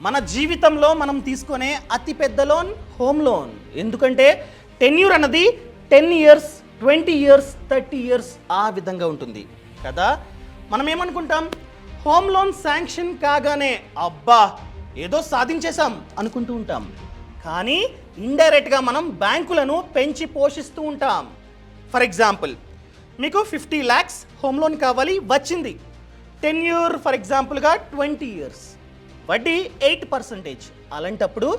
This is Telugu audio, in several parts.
మన జీవితంలో మనం తీసుకునే అతి పెద్ద లోన్ హోమ్ లోన్. ఎందుకంటే టెన్యూర్ అన్నది 10 ఇయర్స్, 20 ఇయర్స్, 30 ఇయర్స్ ఆ విధంగా ఉంటుంది కదా. మనం ఏమనుకుంటాం, హోమ్ లోన్ శాంక్షన్ కాగానే అబ్బా ఏదో సాధించేశాం అనుకుంటూ ఉంటాం. కానీ ఇండైరెక్ట్గా మనం బ్యాంకులను పెంచి పోషిస్తూ ఉంటాం. ఫర్ ఎగ్జాంపుల్, మీకు 50 lakhs హోమ్ లోన్ కావాలి, వచ్చింది. టెన్యూర్ ఫర్ ఎగ్జాంపుల్గా 20 ఇయర్స్, వడ్డీ 8%. అలాంటప్పుడు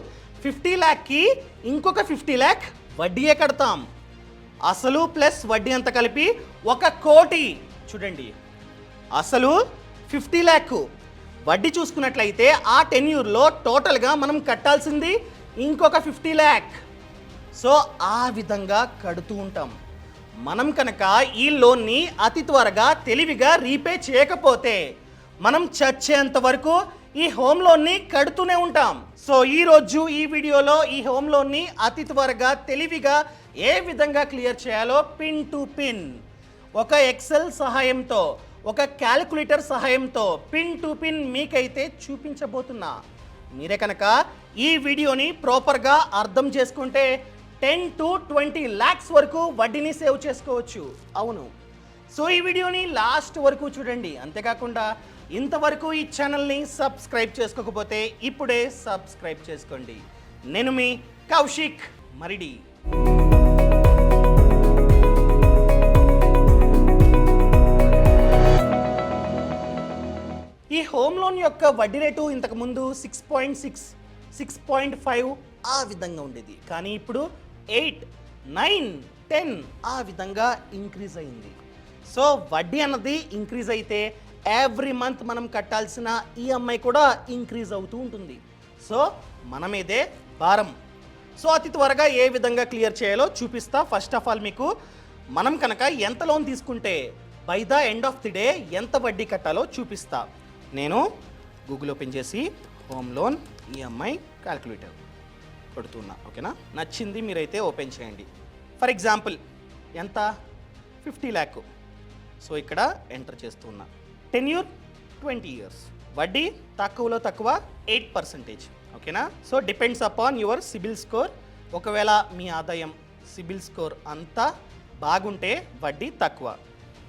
50 lakhకి ఇంకొక 50 lakh వడ్డీయే కడతాం. అసలు ప్లస్ వడ్డీ అంతా కలిపి 1 కోటి. చూడండి, అసలు 50 lakh, వడ్డీ చూసుకున్నట్లయితే ఆ టెన్యూర్లో టోటల్గా మనం కట్టాల్సింది ఇంకొక 50 lakh. సో ఆ విధంగా కడుతూ ఉంటాం. మనం కనుక ఈ లోన్ని అతి త్వరగా తెలివిగా రీపే చేయకపోతే మనం చచ్చేంత వరకు ఈ హోమ్ లోన్ని కడుతూనే ఉంటాం. సో ఈరోజు ఈ వీడియోలో ఈ హోమ్ లోన్ని అతి త్వరగా తెలివిగా ఏ విధంగా క్లియర్ చేయాలో పిన్ టు పిన్ ఒక ఎక్సెల్ సహాయంతో, ఒక క్యాలిక్యులేటర్ సహాయంతో పిన్ టు పిన్ మీకైతే చూపించబోతున్నా. మీరే కనుక ఈ వీడియోని ప్రాపర్గా అర్థం చేసుకుంటే 10 to 20 lakhs వరకు వడ్డీని సేవ్ చేసుకోవచ్చు. అవును, సో ఈ వీడియోని లాస్ట్ వరకు చూడండి. అంతేకాకుండా ఇంతవరకు ఈ ఛానల్ని సబ్స్క్రైబ్ చేసుకోకపోతే ఇప్పుడే సబ్స్క్రైబ్ చేసుకోండి. నేను మీ కౌశిక్ మరిడి. ఈ హోమ్ లోన్ యొక్క వడ్డీ రేటు ఇంతకుముందు 6.6, 6.5 ఆ విధంగా ఉండేది. కానీ ఇప్పుడు 8, 9, 10 ఆ విధంగా ఇంక్రీజ్ అయింది. సో వడ్డీ అన్నది ఇంక్రీజ్ అయితే ఎవ్రీ మంత్ మనం కట్టాల్సిన ఈఎంఐ కూడా ఇంక్రీజ్ అవుతూ ఉంటుంది. సో మన మీదే భారం. సో అతి త్వరగా ఏ విధంగా క్లియర్ చేయాలో చూపిస్తా. ఫస్ట్ ఆఫ్ ఆల్ మీకు మనం కనుక ఎంత లోన్ తీసుకుంటే by the end of the day ఎంత వడ్డీ కట్టాలో చూపిస్తా. నేను గూగుల్ ఓపెన్ చేసి హోమ్ లోన్ ఈఎంఐ క్యాల్కులేటర్ కొడుతున్నా. ఓకేనా, నచ్చింది మీరైతే ఓపెన్ చేయండి. ఫర్ ఎగ్జాంపుల్ ఎంత, 50 lakh. సో ఇక్కడ ఎంటర్ చేస్తున్నా. టెన్యూర్ 20 ఇయర్స్, వడ్డీ తక్కువలో తక్కువ 8%. ఓకేనా, so depends upon your CIBIL score. ఒకవేళ మీ ఆదాయం సిబిల్ స్కోర్ అంతా బాగుంటే వడ్డీ తక్కువ.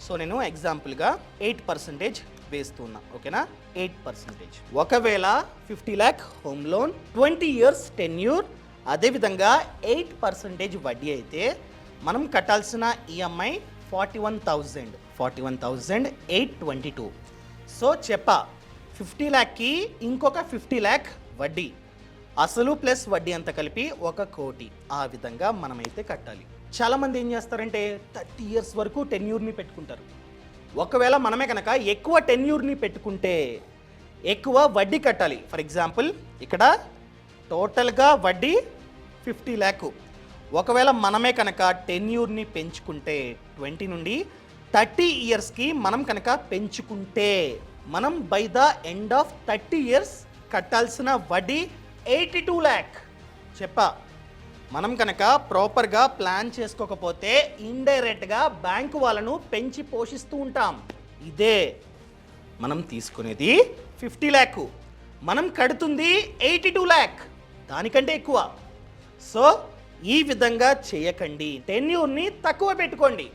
సో నేను ఎగ్జాంపుల్గా 8% వేస్తున్నా. ఓకేనా, 8%. ఒకవేళ 50 lakh home loan, 20 years tenure, అదేవిధంగా 8% వడ్డీ అయితే మనం కట్టాల్సిన ఈఎంఐ 41,822. సో చెప్పా, 50 lakhకి ఇంకొక 50 lakh వడ్డీ, అసలు ప్లస్ వడ్డీ అంతా కలిపి 1 కోటి. ఆ విధంగా మనమైతే కట్టాలి. చాలామంది ఏం చేస్తారంటే 30 ఇయర్స్ వరకు టెన్యూర్ని పెట్టుకుంటారు. ఒకవేళ మనమే కనుక ఎక్కువ టెన్యూర్ని పెట్టుకుంటే ఎక్కువ వడ్డీ కట్టాలి. ఫర్ ఎగ్జాంపుల్ ఇక్కడ టోటల్గా వడ్డీ 50 lakh. ఒకవేళ మనమే కనుక టెన్యూర్ని పెంచుకుంటే 20 నుండి 30 ఇయర్స్కి మనం కనుక పెంచుకుంటే మనం by the end of 30 years కట్టాల్సిన వడ్డీ 82 lakh. చెప్పా, మనం కనుక ప్రాపర్గా ప్లాన్ చేసుకోకపోతే ఇండైరెక్ట్గా బ్యాంకు వాళ్ళను పెంచి పోషిస్తూ ఉంటాం. ఇదే మనం తీసుకునేది 50 lakh, మనం కడుతుంది 82 lakh, దానికంటే ఎక్కువ. సో ఈ విధంగా చేయకండి, టెన్యూర్ని తక్కువ పెట్టుకోండి.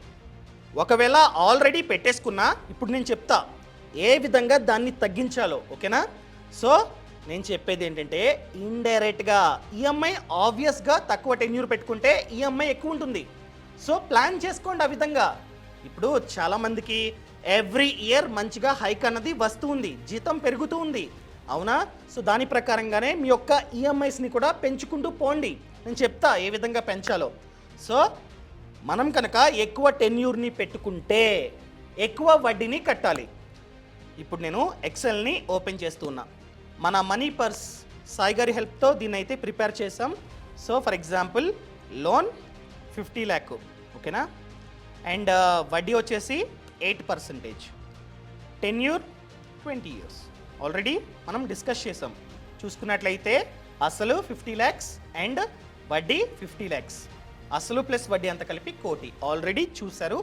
ఒకవేళ ఆల్రెడీ పెట్టేసుకున్నా ఇప్పుడు నేను చెప్తా ఏ విధంగా దాన్ని తగ్గించాలో. ఓకేనా, సో నేను చెప్పేది ఏంటంటే ఇండైరెక్ట్గా ఈఎంఐ ఆబ్వియస్గా తక్కువ టెన్యూర్ పెట్టుకుంటే ఈఎంఐ ఎక్కువ ఉంటుంది. సో ప్లాన్ చేసుకోండి ఆ విధంగా. ఇప్పుడు చాలామందికి ఎవ్రీ ఇయర్ మంచిగా హైక్ అన్నది వస్తూ ఉంది, జీతం పెరుగుతూ ఉంది. అవునా, సో దాని ప్రకారంగానే మీ యొక్క ఈఎంఐస్ని కూడా పెంచుకుంటూ పోండి. నేను చెప్తా ఏ విధంగా పెంచాలో. సో మనం కనుక ఎక్కువ టెన్యూర్ని పెట్టుకుంటే ఎక్కువ వడ్డీని కట్టాలి. ఇప్పుడు నేను ఎక్సెల్ని ఓపెన్ చేస్తున్నా. మన మనీ పర్స్ సాయి గారి హెల్ప్తో దీన్ని అయితే ప్రిపేర్ చేసాం. So for example loan 50 lakh. ఓకేనా, అండ్ వడ్డీ వచ్చేసి 8%, టెన్యూర్ 20 ఇయర్స్. ఆల్రెడీ మనం డిస్కస్ చేసాం. చూసుకున్నట్లయితే అసలు 50 lakhs అండ్ వడ్డీ 50 lakhs, అసలు ప్లస్ వడ్డీ అంతా కలిపి కోటి ఆల్రెడీ చూశారు.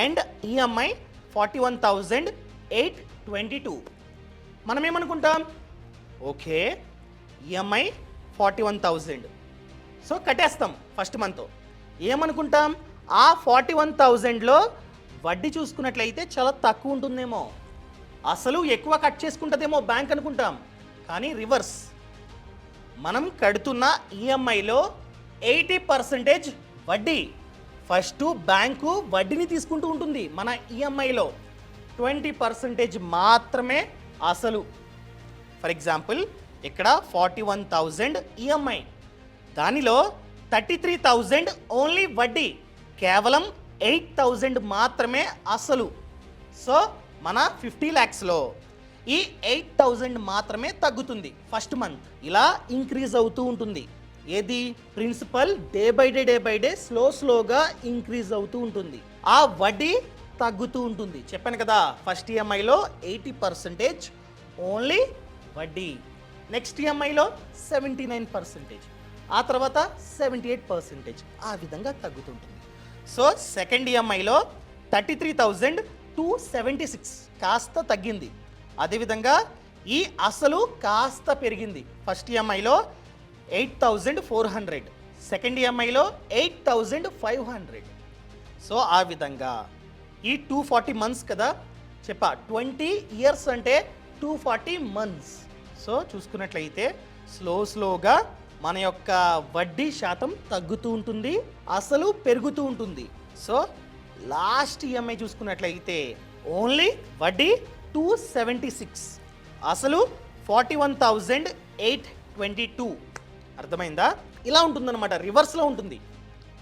And EMI 41,822. మనం ఏమనుకుంటాం, ఓకే ఈఎంఐ 41,000. సో కట్టేస్తాం ఫస్ట్ మంత్. ఏమనుకుంటాం, ఆ 41,000లో వడ్డీ చూసుకున్నట్లయితే చాలా తక్కువ ఉంటుందేమో, అసలు ఎక్కువ కట్ చేసుకుంటుందేమో బ్యాంక్ అనుకుంటాం. కానీ రివర్స్, మనం కడుతున్న ఈఎంఐలో 80% వడ్డీ. ఫస్ట్ బ్యాంకు వడ్డీని తీసుకుంటూ ఉంటుంది, మన ఈఎంఐలో 20% మాత్రమే అసలు. ఫర్ ఎగ్జాంపుల్ ఇక్కడ 41,000 ఈఎంఐ, దానిలో 33,000 ఓన్లీ వడ్డీ, కేవలం 8,000 మాత్రమే అసలు. సో మన 50 lakhsలో ఈ 8,000 మాత్రమే తగ్గుతుంది ఫస్ట్ మంత్. ఇలా ఇంక్రీజ్ అవుతూ ఉంటుంది. ఏది ప్రిన్సిపల్ డే బై డే స్లోగా ఇంక్రీజ్ అవుతూ ఉంటుంది. ఆ వడ్డీ తగ్గుతూ ఉంటుంది. చెప్పాను కదా, ఫస్ట్ ఈఎంఐలో 80% ఓన్లీ వడ్డీ, నెక్స్ట్ ఈఎంఐలో 79%, ఆ తర్వాత 78%, ఆ విధంగా తగ్గుతుంటుంది. సో సెకండ్ ఈఎంఐలో 33,000 to 76 కాస్త తగ్గింది. అదేవిధంగా ఈ అసలు కాస్త పెరిగింది. ఫస్ట్ ఈఎంఐలో 8,400, సెకండ్ ఈఎంఐలో 8,500. సో ఆ విధంగా ఈ 240 months కదా చెప్పా, 20 years అంటే 240 months. సో చూసుకున్నట్లయితే స్లోగా మన యొక్క వడ్డీ శాతం తగ్గుతూ ఉంటుంది, అసలు పెరుగుతూ ఉంటుంది. సో లాస్ట్ ఈఎంఐ చూసుకున్నట్లయితే ఓన్లీ వడ్డీ 276, అసలు 41,822. అర్థమైందా? ఇలా ఉంటుందన్నమాట, రివర్స్లో ఉంటుంది.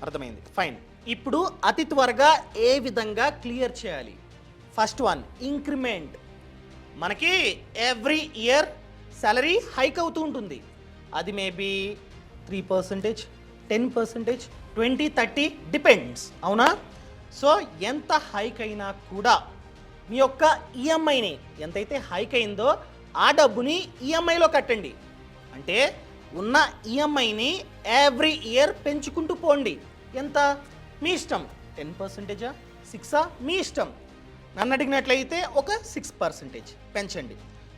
అర్థమైంది, ఫైన్. ఇప్పుడు అతి త్వరగా ఏ విధంగా క్లియర్ చేయాలి? First one, increment. మనకి ఎవ్రీ ఇయర్ సాలరీ హైక్ అవుతూ ఉంటుంది. అది మేబీ 3%, 10%, 20, 30 డిపెండ్స్, అవునా? సో ఎంత హైక్ అయినా కూడా మీ యొక్క ఈఎంఐని ఎంతైతే హైక్ అయిందో ఆ డబ్బుని ఈఎంఐలో కట్టండి. అంటే ఉన్న ఈఎంఐని ఎవ్రీ ఇయర్ పెంచుకుంటూ పోండి. ఎంత మీ ఇష్టం, 10%, 6 మీ ఇష్టం. నన్ను అడిగినట్లయితే ఒక 6% పెంచండి.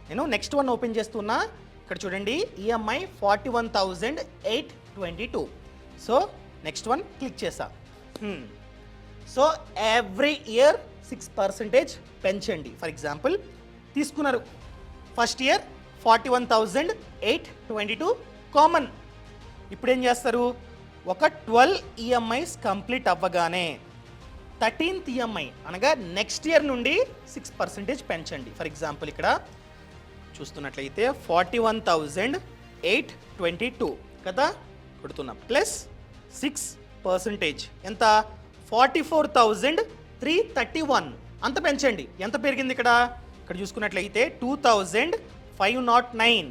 నేను నెక్స్ట్ వన్ ఓపెన్ చేస్తున్నా. ఇక్కడ చూడండి, EMI 41,822. So next one click చేసా. సో ఎవ్రీ ఇయర్ 6% పెంచండి. ఫర్ ఎగ్జాంపుల్ తీసుకున్నారు, ఫస్ట్ ఇయర్ 41,822 కామన్. ఇప్పుడు ఏం చేస్తారు, ఒక 12 ఈఎంఐస్ కంప్లీట్ అవ్వగానే 13th ఈఎంఐ అనగా నెక్స్ట్ ఇయర్ నుండి 6% పెంచండి. ఫర్ ఎగ్జాంపుల్ ఇక్కడ చూస్తున్నట్లయితే 41,822 కదా కొడుతున్నాం, ప్లస్ 6% ఎంత, 44,331 అంత పెంచండి. ఎంత పెరిగింది ఇక్కడ చూసుకున్నట్లయితే 2,509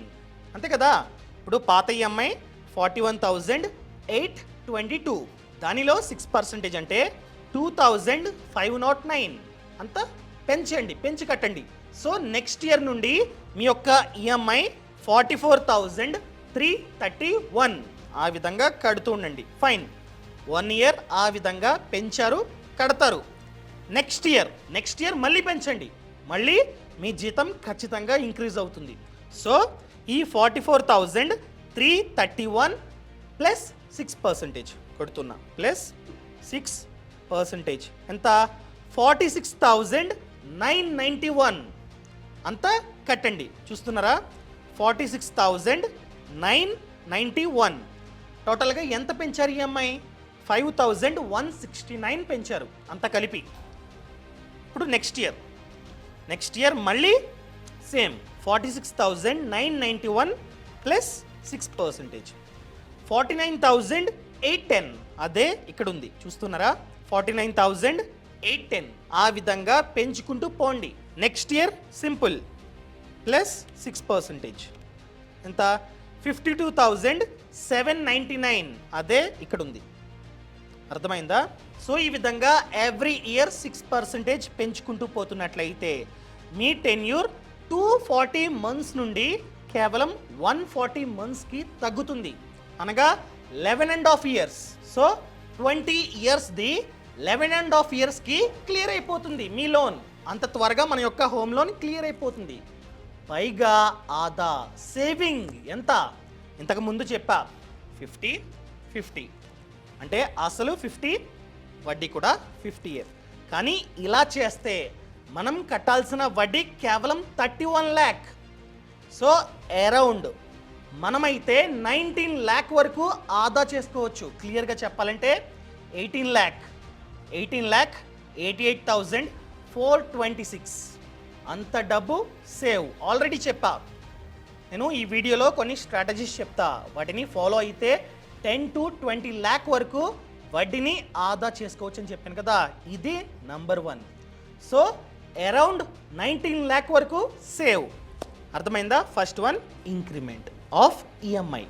అంతే కదా. ఇప్పుడు పాత ఈఎంఐ 41,822, దానిలో 6% అంటే 2,509 అంత పెంచండి, పెంచి కట్టండి. సో నెక్స్ట్ ఇయర్ నుండి మీ యొక్క ఈఎంఐ 44,331 ఆ విధంగా కడుతూ ఉండండి. ఫైన్, 1 year ఆ విధంగా పెంచారు, కడతారు. నెక్స్ట్ ఇయర్ మళ్ళీ పెంచండి, మళ్ళీ మీ జీతం ఖచ్చితంగా ఇంక్రీజ్ అవుతుంది. సో ఈ 44,331 ప్లస్ 6% కొడుతున్నా, ప్లస్ 6% ఎంత, 46,991 అంతా కట్టండి. చూస్తున్నారా, 46,991. టోటల్గా ఎంత పెంచారు ఈఎంఐ, 5,169 పెంచారు అంత కలిపి. ఇప్పుడు నెక్స్ట్ ఇయర్ మళ్ళీ సేమ్ 46,991 ప్లస్ 6%, 49,810 అదే ఇక్కడ ఉంది. చూస్తున్నారా, 49,810 ఆ విధంగా పెంచుకుంటూ పోండి. నెక్స్ట్ ఇయర్ సింపుల్ ప్లస్ 6% ఎంత, 52,799 అదే ఇక్కడ ఉంది. అర్థమైందా? సో ఈ విధంగా ఎవ్రీ ఇయర్ 6% పెంచుకుంటూ పోతున్నట్లయితే మీ టెన్యూర్ 240 months నుండి కేవలం 140 monthsకి తగ్గుతుంది. అనగా 11.5 years. సో 20 yearsది 11.5 yearsకి క్లియర్ అయిపోతుంది మీ లోన్. అంత త్వరగా మన యొక్క హోమ్ లోన్ క్లియర్ అయిపోతుంది. పైగా ఆదా సేవింగ్ ఎంత, ఇంతకు ముందు చెప్పా 50 50 అంటే అసలు 50, వడ్డీ కూడా 50. కానీ ఇలా చేస్తే మనం కట్టాల్సిన వడ్డీ కేవలం 31 lakh. సో అరౌండ్ మనమైతే 19 lakh వరకు ఆదా చేసుకోవచ్చు. క్లియర్గా చెప్పాలంటే 18,88,426 అంత డబ్బు సేవ్. ఆల్రెడీ చెప్పా నేను ఈ వీడియోలో కొన్ని స్ట్రాటజీస్ చెప్తా, వాటిని ఫాలో అయితే 10 to 20 lakh వరకు వడ్డీని ఆదా చేసుకోవచ్చు అని చెప్పాను కదా. ఇది నంబర్ 1. సో అరౌండ్ 19 lakh వరకు సేవ్. అర్థమైందా? First one increment of EMI.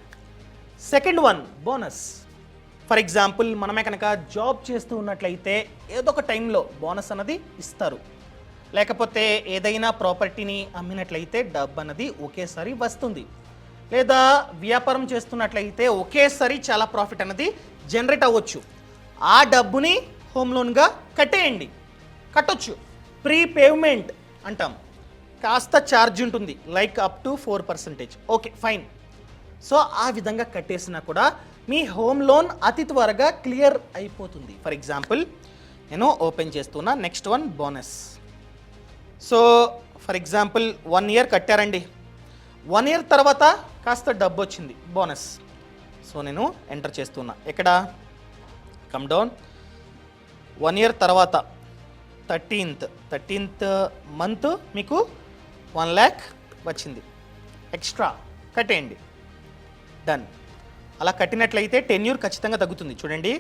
Second one bonus. For example మనమే కనుక జాబ్ చేస్తూ ఉన్నట్లయితే ఏదో ఒక టైంలో బోనస్ అన్నది ఇస్తారు. లేకపోతే ఏదైనా ప్రాపర్టీని అమ్మినట్లయితే డబ్బు అన్నది ఒకేసారి వస్తుంది. లేదా వ్యాపారం చేస్తున్నట్లయితే ఒకేసారి చాలా ప్రాఫిట్ అన్నది జనరేట్ అవ్వచ్చు. ఆ డబ్బుని హోమ్ లోన్గా కట్టేయండి. కట్టొచ్చు. ప్రీపేమెంట్ అంటాం. కాస్త ఛార్జ్ ఉంటుంది, like up to 4%. Okay fine. So ఆ విధంగా కట్టేసినా కూడా మీ హోమ్ లోన్ అతి త్వరగా క్లియర్ అయిపోతుంది. ఫర్ ఎగ్జాంపుల్ నేను ఓపెన్ చేస్తున్నా. Next one bonus. So for example 1 year కట్టారండి. 1 year తర్వాత కాస్త డబ్బు వచ్చింది, బోనస్. సో నేను ఎంటర్ చేస్తున్నా. ఎక్కడ? Come down. 1 year తర్వాత 13th మంత్ మీకు 1 lakh వచ్చింది. ఎక్స్ట్రా కట్టేయండి. డన్. అలా కట్టినట్లయితే టెన్యూర్ ఖచ్చితంగా తగ్గుతుంది. చూడండి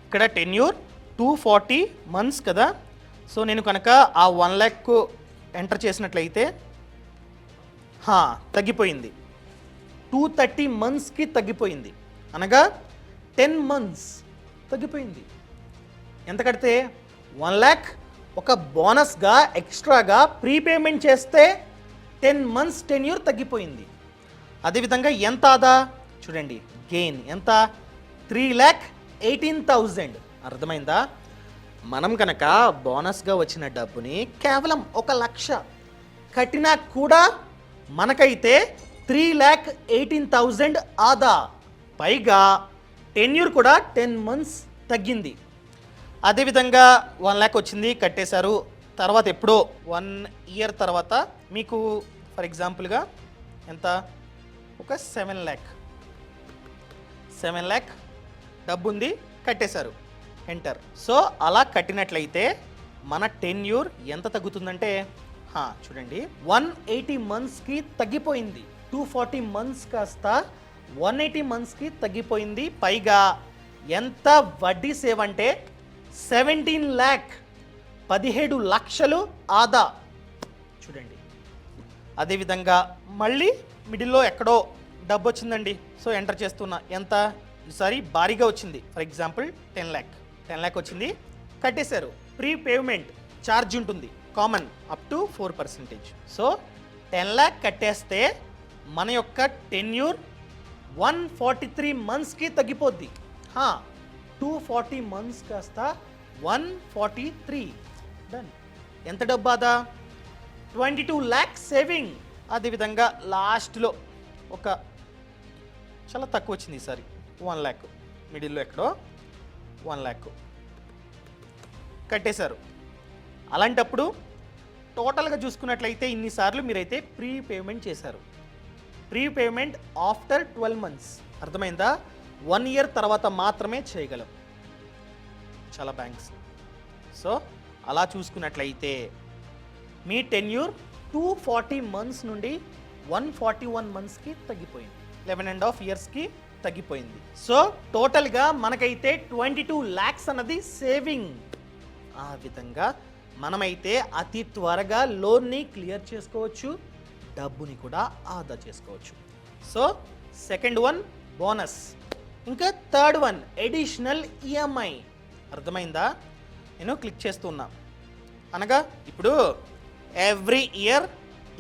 ఇక్కడ టెన్యూర్ 240 months కదా. సో నేను కనుక ఆ 1 lakh ఎంటర్ చేసినట్లయితే తగ్గిపోయింది. 230 monthsకి తగ్గిపోయింది. అనగా 10 months తగ్గిపోయింది. ఎంత కడితే 1 lakh ఒక బోనస్గా ఎక్స్ట్రాగా ప్రీపేమెంట్ చేస్తే 10 months టెన్యూర్ తగ్గిపోయింది. అదేవిధంగా ఎంత ఆదా చూడండి, గెయిన్ ఎంత? 3,18,000. అర్థమైందా? మనం కనుక బోనస్గా వచ్చిన డబ్బుని కేవలం 1,00,000 కట్టినా కూడా మనకైతే 3,18,000 ఆదా. పైగా టెన్యూర్ కూడా 10 months తగ్గింది. అదేవిధంగా 1 lakh వచ్చింది, కట్టేశారు. తర్వాత ఎప్పుడో 1 year తర్వాత మీకు ఫర్ ఎగ్జాంపుల్గా ఎంత? ఒక 7 lakh డబ్బు ఉంది, కట్టేశారు. ఎంటర్. సో అలా కట్టినట్లయితే మన టెన్యూర్ ఎంత తగ్గుతుందంటే చూడండి 180 monthsకి తగ్గిపోయింది. 240 months కాస్త 180 monthsకి తగ్గిపోయింది. పైగా ఎంత వడ్డీ సేవ్ అంటే 17 lakh, 17 లక్షలు ఆదా. చూడండి. అదేవిధంగా మళ్ళీ మిడిల్లో ఎక్కడో డబ్బు వచ్చిందండి. సో ఎంటర్ చేస్తున్నా. ఎంత? ఈసారి భారీగా వచ్చింది. ఫర్ ఎగ్జాంపుల్ 10 lakh వచ్చింది, కట్టేశారు. ప్రీపేమెంట్ ఛార్జ్ ఉంటుంది common up to 4%. So 10 lakh కట్టేస్తే మన యొక్క టెన్యూర్ 143 monthsకి తగ్గిపోద్ది. 240 months కాస్త 143. డన్. ఎంత డబ్బు ఆదా? 22 lakh సేవింగ్. అదేవిధంగా లాస్ట్లో ఒక చాలా తక్కువ వచ్చింది ఈసారి 1 lakh. మిడిల్లో ఎక్కడో 1 lakh కట్టేశారు. అలాంటప్పుడు టోటల్గా చూసుకున్నట్లయితే ఇన్నిసార్లు మీరైతే ప్రీపేమెంట్ చేశారు. Prepayment after 12 months. అర్థమైందా? 1 year తర్వాత మాత్రమే చేయగలం చాలా బ్యాంక్స్. సో అలా చూసుకున్నట్లయితే మీ టెన్యూర్ 240 months నుండి 141 monthsకి తగ్గిపోయింది. 11.5 yearsకి తగ్గిపోయింది. సో టోటల్గా మనకైతే 22 lakhs అన్నది సేవింగ్. ఆ విధంగా మనమైతే అతి త్వరగా లోన్ని క్లియర్ చేసుకోవచ్చు, డబ్బుని కూడా ఆదా చేసుకోవచ్చు. So second one bonus. ఇంకా థర్డ్ వన్ ఎడిషనల్ ఈఎంఐ. అర్థమైందా? నేను క్లిక్ చేస్తున్నా. అనగా ఇప్పుడు ఎవ్రీ ఇయర్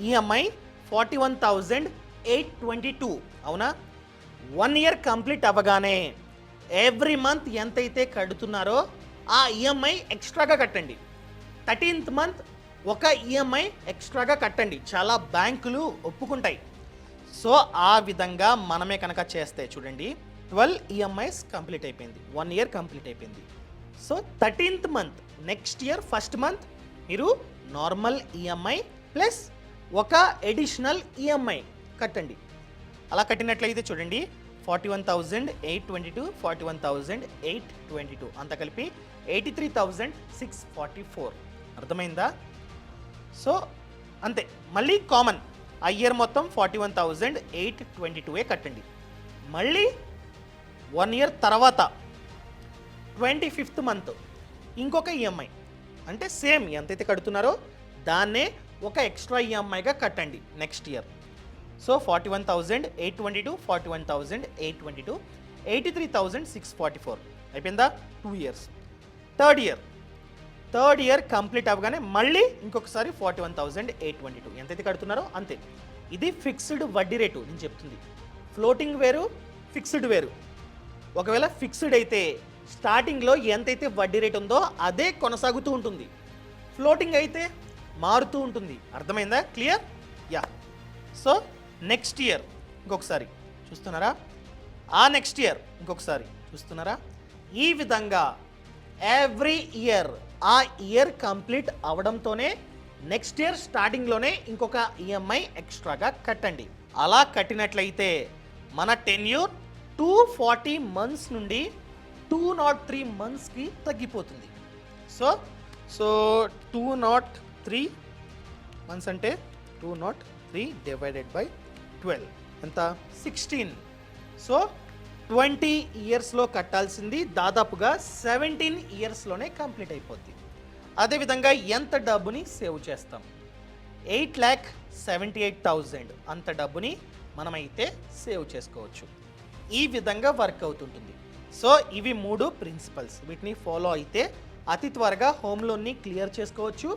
ఈఎంఐ 41,822. అవునా? 1 year కంప్లీట్ అవ్వగానే ఎవ్రీ మంత్ ఎంతైతే కడుతున్నారో ఆ ఈఎంఐ ఎక్స్ట్రాగా కట్టండి. 13th month ఒక ఈఎంఐ ఎక్స్ట్రాగా కట్టండి. చాలా బ్యాంకులు ఒప్పుకుంటాయి. సో ఆ విధంగా మనమే కనుక చేస్తే చూడండి 12 ఈఎంఐస్ కంప్లీట్ అయిపోయింది, 1 ఇయర్ కంప్లీట్ అయిపోయింది. So 13th month next year first month మీరు నార్మల్ ఈఎంఐ ప్లస్ ఒక ఎడిషనల్ ఈఎంఐ కట్టండి. అలా కట్టినట్లయితే చూడండి 41,822, 41,822 అంతా కలిపి 83,644. అర్థమైందా? సో అంతే, మళ్ళీ కామన్ ఆ ఇయర్ మొత్తం 41,822 కట్టండి. మళ్ళీ 1 ఇయర్ తర్వాత 25th మంత్ ఇంకొక ఈఎంఐ, అంటే సేమ్ ఎంతైతే కడుతున్నారో దాన్నే ఒక ఎక్స్ట్రా ఈఎంఐగా కట్టండి నెక్స్ట్ ఇయర్. సో 41,822, 41,822, 83,644 అయిపోయిందా? 2 ఇయర్స్. థర్డ్ ఇయర్ కంప్లీట్ అవ్వగానే మళ్ళీ ఇంకొకసారి 41,822 ఎంతైతే కడుతున్నారో అంతే. ఇది ఫిక్స్డ్ వడ్డీ రేటు నేను చెప్తుంది. ఫ్లోటింగ్ వేరు, ఫిక్స్డ్ వేరు. ఒకవేళ ఫిక్స్డ్ అయితే స్టార్టింగ్లో ఎంతైతే వడ్డీ రేట్ ఉందో అదే కొనసాగుతూ ఉంటుంది. ఫ్లోటింగ్ అయితే మారుతూ ఉంటుంది. అర్థమైందా? Clear? Yeah. So next year ఇంకొకసారి చూస్తున్నారా, ఆ నెక్స్ట్ ఇయర్ ఇంకొకసారి చూస్తున్నారా, ఈ విధంగా ఎవ్రీ ఇయర్ ఆ ఇయర్ కంప్లీట్ అవడంతోనే నెక్స్ట్ ఇయర్ స్టార్టింగ్లోనే ఇంకొక ఈఎంఐ ఎక్స్ట్రాగా కట్టండి. అలా కట్టినట్లయితే మన టెన్యూర్ 240 మంత్స్ నుండి 203 మంత్స్కి తగ్గిపోతుంది. సో 203 మంత్స్ అంటే 203 డివైడెడ్ బై 12 ఎంత? 16. సో 20 ఇయర్స్లో కట్టాల్సింది దాదాపుగా 17 ఇయర్స్లోనే కంప్లీట్ అయిపోద్ది. అదేవిధంగా ఎంత డబ్బుని సేవ్ చేస్తాం? 8,78,000 అంత డబ్బుని మనమైతే సేవ్ చేసుకోవచ్చు. ఈ విధంగా వర్క్ అవుతుంటుంది. సో ఇవి 3 ప్రిన్సిపల్స్. వీటిని ఫాలో అయితే అతి త్వరగా హోమ్ లోన్ని క్లియర్ చేసుకోవచ్చు,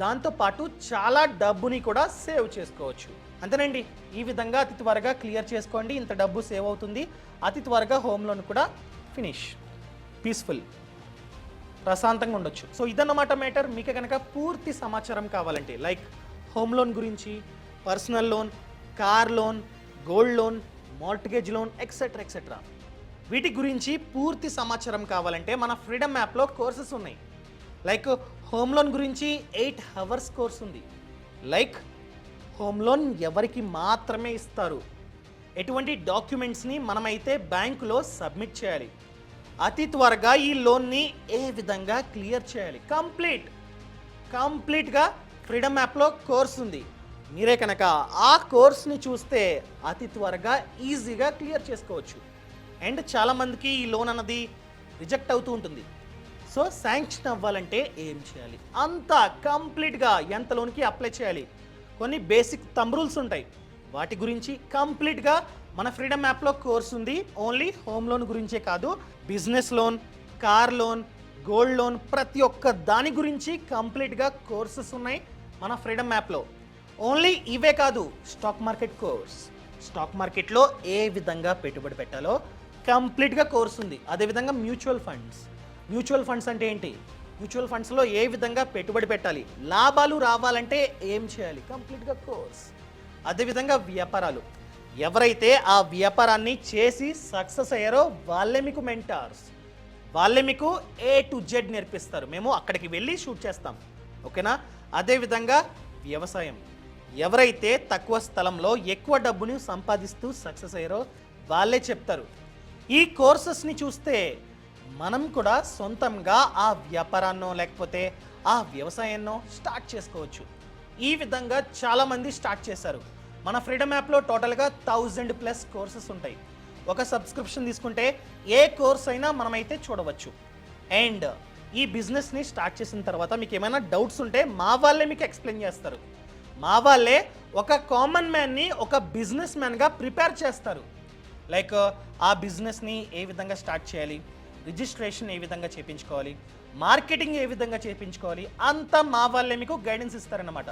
దాంతోపాటు చాలా డబ్బుని కూడా సేవ్ చేసుకోవచ్చు. అంతేనండి, ఈ విధంగా అతి త్వరగా క్లియర్ చేసుకోండి. ఇంత డబ్బు సేవ్ అవుతుంది. అతి త్వరగా హోమ్ లోన్ కూడా ఫినిష్, పీస్ఫుల్, ప్రశాంతంగా ఉండొచ్చు. సో ఇదన్నమాట మ్యాటర్. మీకు కనుక పూర్తి సమాచారం కావాలంటే లైక్ హోమ్ లోన్ గురించి, personal loan, car loan, gold loan, mortgage loan etcetera etcetera, వీటి గురించి పూర్తి సమాచారం కావాలంటే మన ఫ్రీడమ్ యాప్లో కోర్సెస్ ఉన్నాయి. లైక్ హోమ్ లోన్ గురించి 8 hours కోర్స్ ఉంది. లైక్ హోమ్ లోన్ ఎవరికి మాత్రమే ఇస్తారు, ఎటువంటి డాక్యుమెంట్స్ని మనమైతే బ్యాంకులో సబ్మిట్ చేయాలి, అతి త్వరగా ఈ లోన్ని ఏ విధంగా క్లియర్ చేయాలి, కంప్లీట్గా ఫ్రీడమ్ యాప్లో కోర్స్ ఉంది. మీరే కనుక ఆ కోర్స్ని చూస్తే అతి త్వరగా ఈజీగా క్లియర్ చేసుకోవచ్చు. అండ్ చాలామందికి ఈ లోన్ అన్నది రిజెక్ట్ అవుతూ ఉంటుంది. సో శాంక్షన్ అవ్వాలంటే ఏం చేయాలి, అంతా కంప్లీట్గా ఎంత లోన్కి అప్లై చేయాలి, కొన్ని బేసిక్ థంబ్ రూల్స్ ఉంటాయి, వాటి గురించి కంప్లీట్గా మన ఫ్రీడమ్ యాప్లో కోర్స్ ఉంది. ఓన్లీ హోమ్ లోన్ గురించే కాదు, business loan, car loan, gold loan, ప్రతి ఒక్క దాని గురించి కంప్లీట్గా కోర్సెస్ ఉన్నాయి మన ఫ్రీడమ్ యాప్లో. ఓన్లీ ఇవే కాదు, స్టాక్ మార్కెట్ కోర్స్, స్టాక్ మార్కెట్లో ఏ విధంగా పెట్టుబడి పెట్టాలో కంప్లీట్గా కోర్స్ ఉంది. అదేవిధంగా మ్యూచువల్ ఫండ్స్ అంటే ఏంటి, మ్యూచువల్ ఫండ్స్లో ఏ విధంగా పెట్టుబడి పెట్టాలి, లాభాలు రావాలంటే ఏం చేయాలి, కంప్లీట్గా కోర్స్. అదేవిధంగా వ్యాపారాలు, ఎవరైతే ఆ వ్యాపారాన్ని చేసి సక్సెస్ అయ్యారో వాళ్ళే మీకు మెంటార్స్, వాళ్ళే మీకు A to Z నేర్పిస్తారు. మేము అక్కడికి వెళ్ళి షూట్ చేస్తాం, ఓకేనా. అదేవిధంగా వ్యవసాయం, ఎవరైతే తక్కువ స్థలంలో ఎక్కువ డబ్బుని సంపాదిస్తూ సక్సెస్ అయ్యారో వాళ్ళే చెప్తారు. ఈ కోర్సెస్ని చూస్తే మనం కూడా సొంతంగా ఆ వ్యాపారాన్నో లేకపోతే ఆ వ్యవసాయాన్నో స్టార్ట్ చేసుకోవచ్చు. ఈ విధంగా చాలామంది స్టార్ట్ చేశారు. మన ఫ్రీడమ్ యాప్లో టోటల్గా 1000+ కోర్సెస్ ఉంటాయి. ఒక సబ్స్క్రిప్షన్ తీసుకుంటే ఏ కోర్స్ అయినా మనమైతే చూడవచ్చు. అండ్ ఈ బిజినెస్ని స్టార్ట్ చేసిన తర్వాత మీకు ఏమైనా డౌట్స్ ఉంటే మా వాళ్ళే మీకు ఎక్స్ప్లెయిన్ చేస్తారు. మా వాళ్ళే ఒక కామన్ మ్యాన్ని ఒక బిజినెస్ మ్యాన్గా ప్రిపేర్ చేస్తారు. లైక్ ఆ బిజినెస్ని ఏ విధంగా స్టార్ట్ చేయాలి, రిజిస్ట్రేషన్ ఏ విధంగా చేయించుకోవాలి, మార్కెటింగ్ ఏ విధంగా చేయించుకోవాలి, అంతా మా వాళ్ళే మీకు గైడెన్స్ ఇస్తారన్నమాట.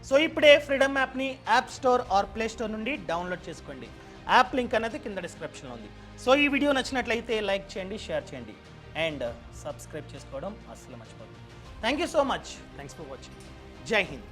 సో ఇప్పుడే ఫ్రీడమ్ యాప్ని app store or play store నుండి డౌన్లోడ్ చేసుకోండి. యాప్ లింక్ అనేది కింద డిస్క్రిప్షన్లో ఉంది. సో ఈ వీడియో నచ్చినట్లయితే లైక్ చేయండి, షేర్ చేయండి అండ్ సబ్స్క్రైబ్ చేసుకోవడం అస్సలు మర్చిపోద్దు. Thank you so much. Thanks for watching. Jai Hind.